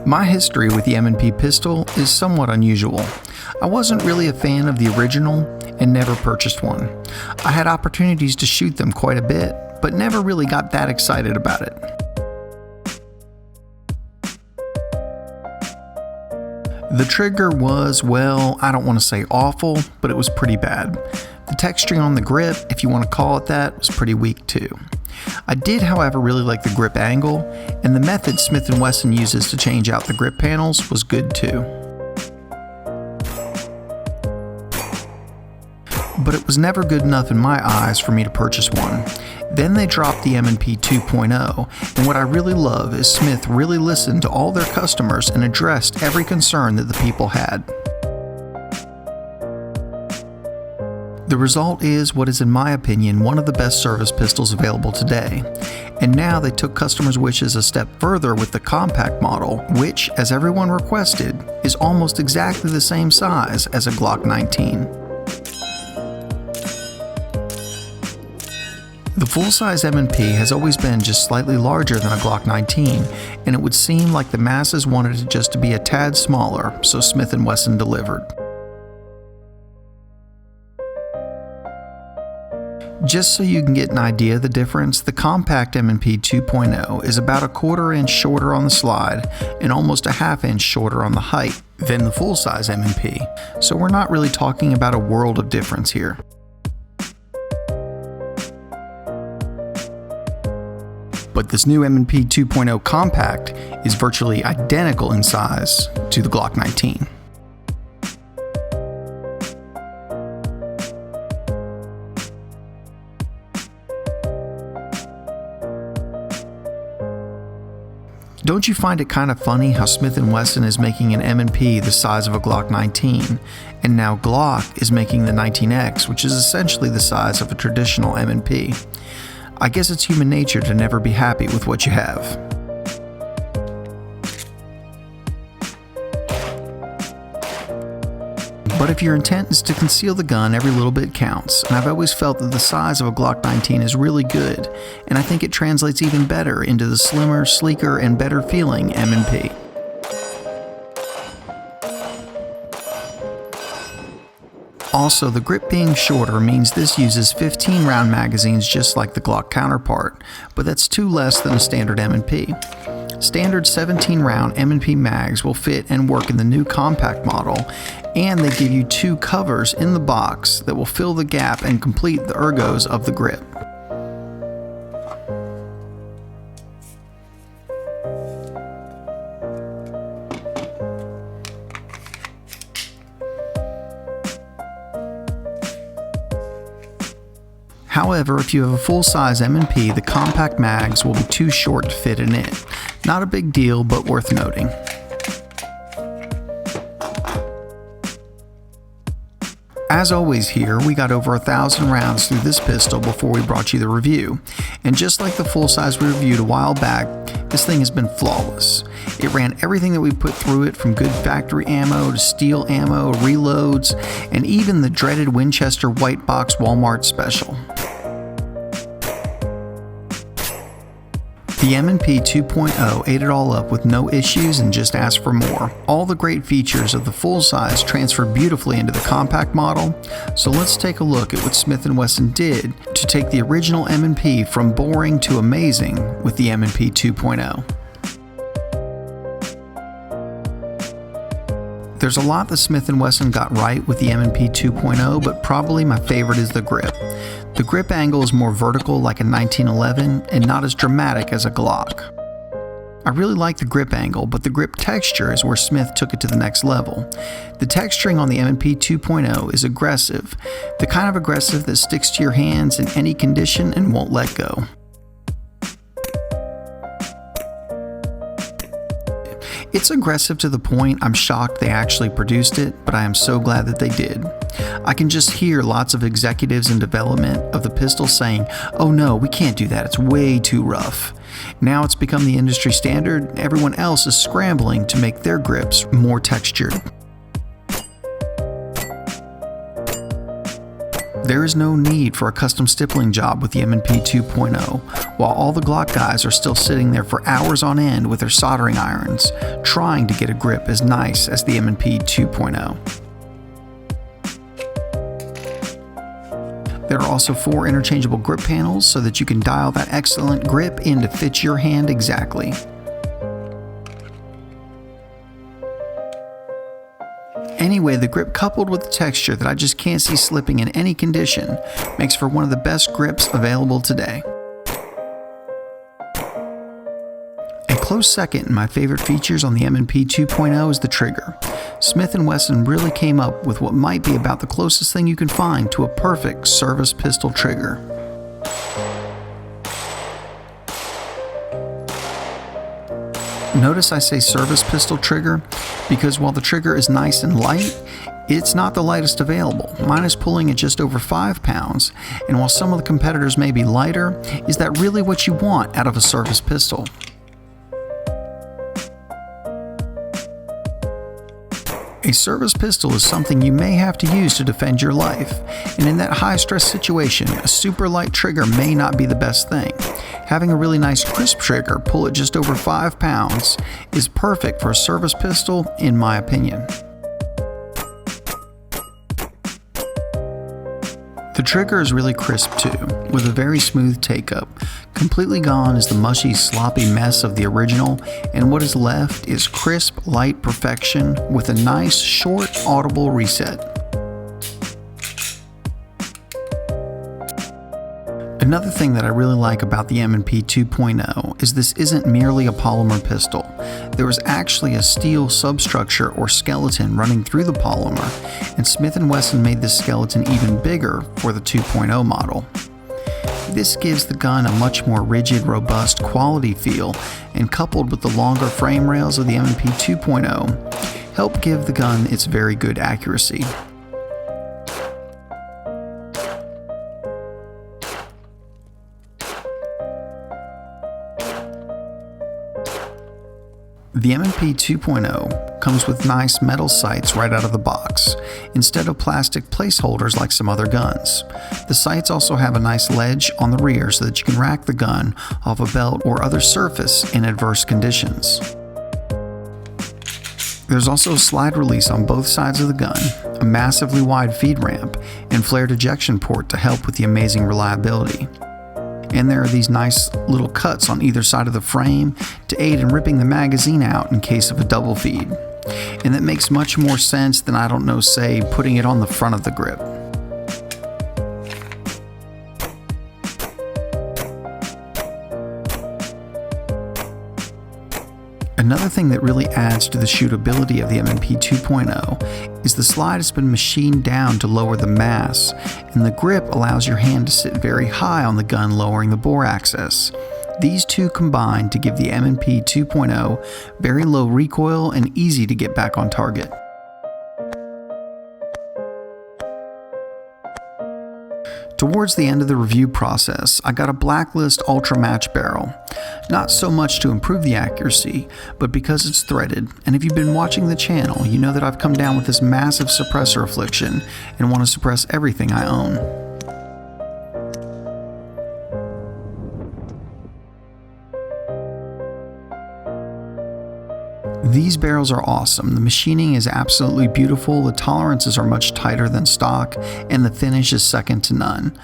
My history with the M&P pistol is somewhat unusual. I wasn't really a fan of the original and never purchased one. I had opportunities to shoot them quite a bit, but never really got that excited about it. The trigger was, well, I don't want to say awful, but it was pretty bad. The texturing on the grip, if you want to call it that, was pretty weak too. I did, however, really like the grip angle, and the method Smith and Wesson uses to change out the grip panels was good too. But it was never good enough in my eyes for me to purchase one. Then they dropped the M&P 2.0, and what I really love is Smith really listened to all their customers and addressed every concern that the people had. The result is what is, in my opinion, one of the best service pistols available today. And now they took customers' wishes a step further with the compact model, which, as everyone requested, is almost exactly the same size as a Glock 19. The full-size M&P has always been just slightly larger than a Glock 19, and it would seem like the masses wanted it just to be a tad smaller, so Smith and Wesson delivered. Just so you can get an idea of the difference, the compact M&P 2.0 is about a 1/4 inch shorter on the slide and almost a 1/2 inch shorter on the height than the full-size M&P, so we're not really talking about a world of difference here. But this new M&P 2.0 compact is virtually identical in size to the Glock 19. Don't you find it kind of funny how Smith and Wesson is making an M&P the size of a Glock 19, and now Glock is making the 19X, which is essentially the size of a traditional M&P? I guess it's human nature to never be happy with what you have. But if your intent is to conceal the gun, every little bit counts, and I've always felt that the size of a Glock 19 is really good, and I think it translates even better into the slimmer, sleeker, and better feeling M&P. Also, the grip being shorter means this uses 15-round magazines just like the Glock counterpart, but that's 2 less than a standard M&P. Standard 17-round M&P mags will fit and work in the new compact model, and they give you 2 covers in the box that will fill the gap and complete the ergos of the grip. However, if you have a full-size M&P, the compact mags will be too short to fit in it. Not a big deal, but worth noting. As always here, we got over 1,000 rounds through this pistol before we brought you the review. And just like the full-size we reviewed a while back, this thing has been flawless. It ran everything that we put through it, from good factory ammo to steel ammo, reloads, and even the dreaded Winchester white box Walmart special. The M&P 2.0 ate it all up with no issues and just asked for more. All the great features of the full size transferred beautifully into the compact model, so let's take a look at what Smith and Wesson did to take the original M&P from boring to amazing with the M&P 2.0. There's a lot that Smith and Wesson got right with the M&P 2.0, but probably my favorite is the grip. The grip angle is more vertical like a 1911 and not as dramatic as a Glock. I really like the grip angle, but the grip texture is where Smith took it to the next level. The texturing on the M&P 2.0 is aggressive, the kind of aggressive that sticks to your hands in any condition and won't let go. It's aggressive to the point I'm shocked they actually produced it, but I am so glad that they did. I can just hear lots of executives in development of the pistol saying, "Oh no, we can't do that, it's way too rough." Now it's become the industry standard, everyone else is scrambling to make their grips more textured. There is no need for a custom stippling job with the M&P 2.0, while all the Glock guys are still sitting there for hours on end with their soldering irons, trying to get a grip as nice as the M&P 2.0. There are also 4 interchangeable grip panels so that you can dial that excellent grip in to fit your hand exactly. Anyway, the grip coupled with the texture that I just can't see slipping in any condition makes for one of the best grips available today. A close second in my favorite features on the M&P 2.0 is the trigger. Smith and Wesson really came up with what might be about the closest thing you can find to a perfect service pistol trigger. Notice I say service pistol trigger because while the trigger is nice and light, it's not the lightest available. Mine is pulling at just over 5 pounds, and while some of the competitors may be lighter, is that really what you want out of a service pistol? A service pistol is something you may have to use to defend your life, and in that high-stress situation, a super light trigger may not be the best thing. Having a really nice crisp trigger pull at just over 5 pounds is perfect for a service pistol, in my opinion. The trigger is really crisp too, with a very smooth take-up. Completely gone is the mushy, sloppy mess of the original, and what is left is crisp, light perfection with a nice, short, audible reset. Another thing that I really like about the M&P 2.0 is this isn't merely a polymer pistol. There is actually a steel substructure or skeleton running through the polymer, and Smith and Wesson made this skeleton even bigger for the 2.0 model. This gives the gun a much more rigid, robust quality feel, and coupled with the longer frame rails of the M&P 2.0, help give the gun its very good accuracy. The M&P 2.0 comes with nice metal sights right out of the box, instead of plastic placeholders like some other guns. The sights also have a nice ledge on the rear so that you can rack the gun off a belt or other surface in adverse conditions. There's also a slide release on both sides of the gun, a massively wide feed ramp, and flared ejection port to help with the amazing reliability. And there are these nice little cuts on either side of the frame to aid in ripping the magazine out in case of a double feed. And that makes much more sense than, I don't know, say, putting it on the front of the grip. Another thing that really adds to the shootability of the M&P 2.0 is the slide has been machined down to lower the mass, and the grip allows your hand to sit very high on the gun, lowering the bore access. These two combine to give the M&P 2.0 very low recoil and easy to get back on target. Towards the end of the review process, I got a Blacklist Ultra Match barrel. Not so much to improve the accuracy, but because it's threaded, and if you've been watching the channel, you know that I've come down with this massive suppressor affliction and want to suppress everything I own. These barrels are awesome. The machining is absolutely beautiful, the tolerances are much tighter than stock, and the finish is second to none.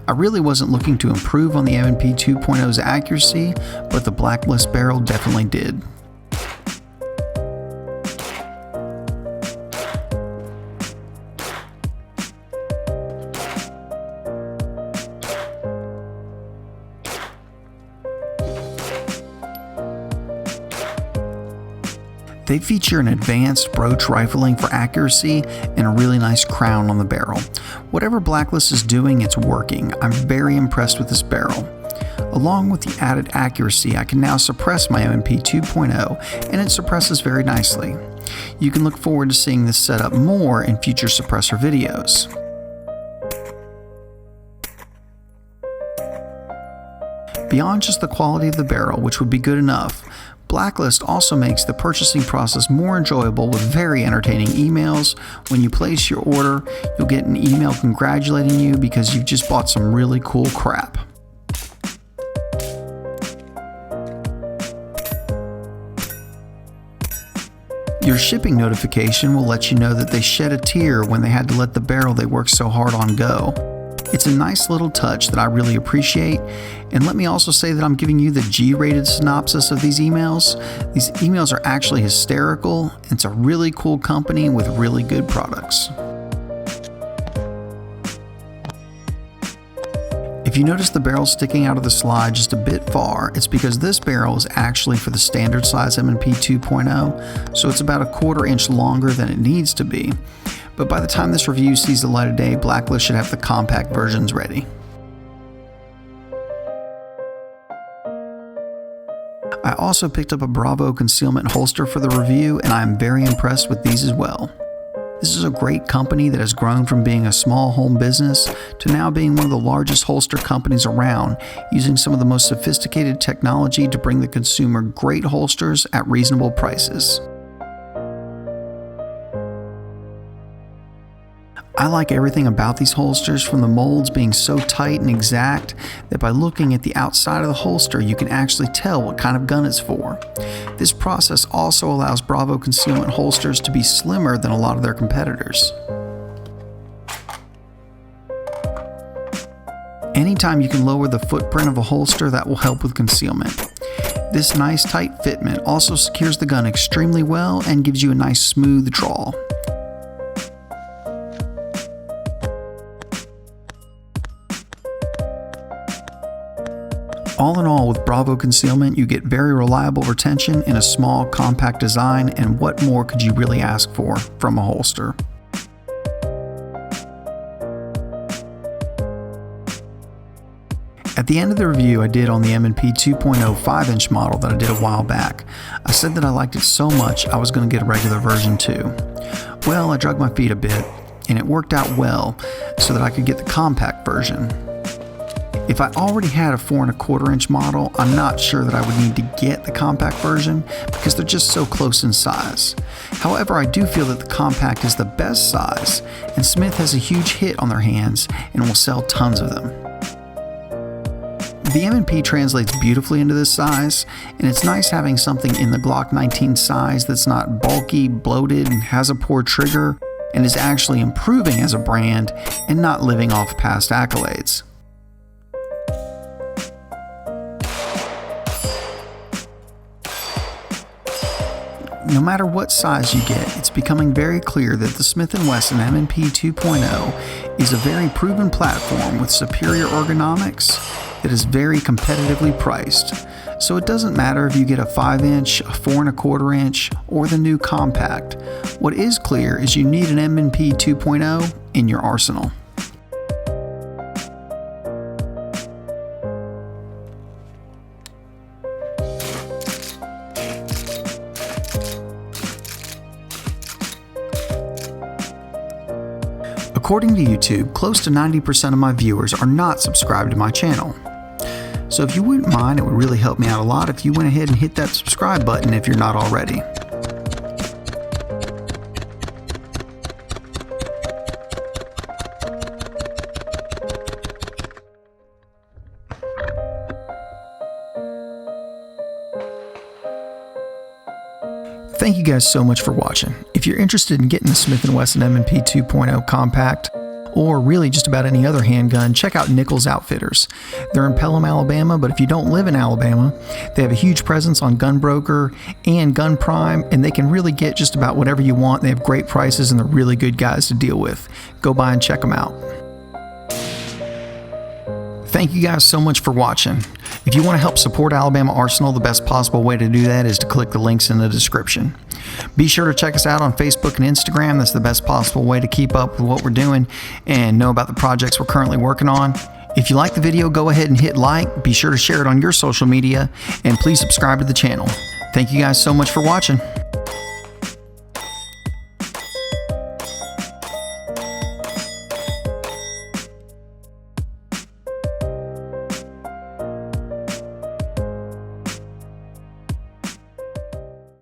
I really wasn't looking to improve on the M&P 2.0's accuracy, but the Blacklist barrel definitely did. They feature an advanced broach rifling for accuracy and a really nice crown on the barrel. Whatever Blacklist is doing, it's working. I'm very impressed with this barrel. Along with the added accuracy, I can now suppress my M&P 2.0, and it suppresses very nicely. You can look forward to seeing this setup more in future suppressor videos. Beyond just the quality of the barrel, which would be good enough, Blacklist also makes the purchasing process more enjoyable with very entertaining emails. When you place your order, you'll get an email congratulating you because you've just bought some really cool crap. Your shipping notification will let you know that they shed a tear when they had to let the barrel they worked so hard on go. It's a nice little touch that I really appreciate, and let me also say that I'm giving you the G-rated synopsis of these emails. These emails are actually hysterical. It's a really cool company with really good products. If you notice the barrel sticking out of the slide just a bit far, it's because this barrel is actually for the standard size M&P 2.0, so it's about a 1/4 inch longer than it needs to be. But by the time this review sees the light of day, Blacklist should have the compact versions ready. I also picked up a BravoConcealment holster for the review, and I am very impressed with these as well. This is a great company that has grown from being a small home business to now being one of the largest holster companies around, using some of the most sophisticated technology to bring the consumer great holsters at reasonable prices. I like everything about these holsters, from the molds being so tight and exact that by looking at the outside of the holster you can actually tell what kind of gun it's for. This process also allows BravoConcealment holsters to be slimmer than a lot of their competitors. Anytime you can lower the footprint of a holster, that will help with concealment. This nice tight fitment also secures the gun extremely well and gives you a nice smooth draw. All in all, with BravoConcealment, you get very reliable retention in a small, compact design, and what more could you really ask for from a holster? At the end of the review I did on the M&P 2.0 5-inch model that I did a while back, I said that I liked it so much I was going to get a regular version too. Well, I dragged my feet a bit, and it worked out well so that I could get the compact version. If I already had a 4 1/4 inch model, I'm not sure that I would need to get the compact version because they're just so close in size. However, I do feel that the compact is the best size, and Smith has a huge hit on their hands and will sell tons of them. The M&P translates beautifully into this size, and it's nice having something in the Glock 19 size that's not bulky, bloated, and has a poor trigger, and is actually improving as a brand and not living off past accolades. No matter what size you get, it's becoming very clear that the Smith and Wesson M&P 2.0 is a very proven platform with superior ergonomics that is very competitively priced. So it doesn't matter if you get a 5-inch, a 4 1/4 inch, or the new compact. What is clear is you need an M&P 2.0 in your arsenal. According to YouTube, close to 90% of my viewers are not subscribed to my channel. So if you wouldn't mind, it would really help me out a lot if you went ahead and hit that subscribe button if you're not already. Thank you guys so much for watching. If you're interested in getting the Smith and Wesson M&P 2.0 compact, or really just about any other handgun, check out Nichols Outfitters. They're in Pelham, Alabama, but if you don't live in Alabama, they have a huge presence on GunBroker and Gun Prime, and they can really get just about whatever you want. They have great prices and they're really good guys to deal with. Go by and check them out. Thank you guys so much for watching. If you want to help support Alabama Arsenal, the best possible way to do that is to click the links in the description. Be sure to check us out on Facebook and Instagram. That's the best possible way to keep up with what we're doing and know about the projects we're currently working on. If you like the video, go ahead and hit like, be sure to share it on your social media, and please subscribe to the channel. Thank you guys so much for watching.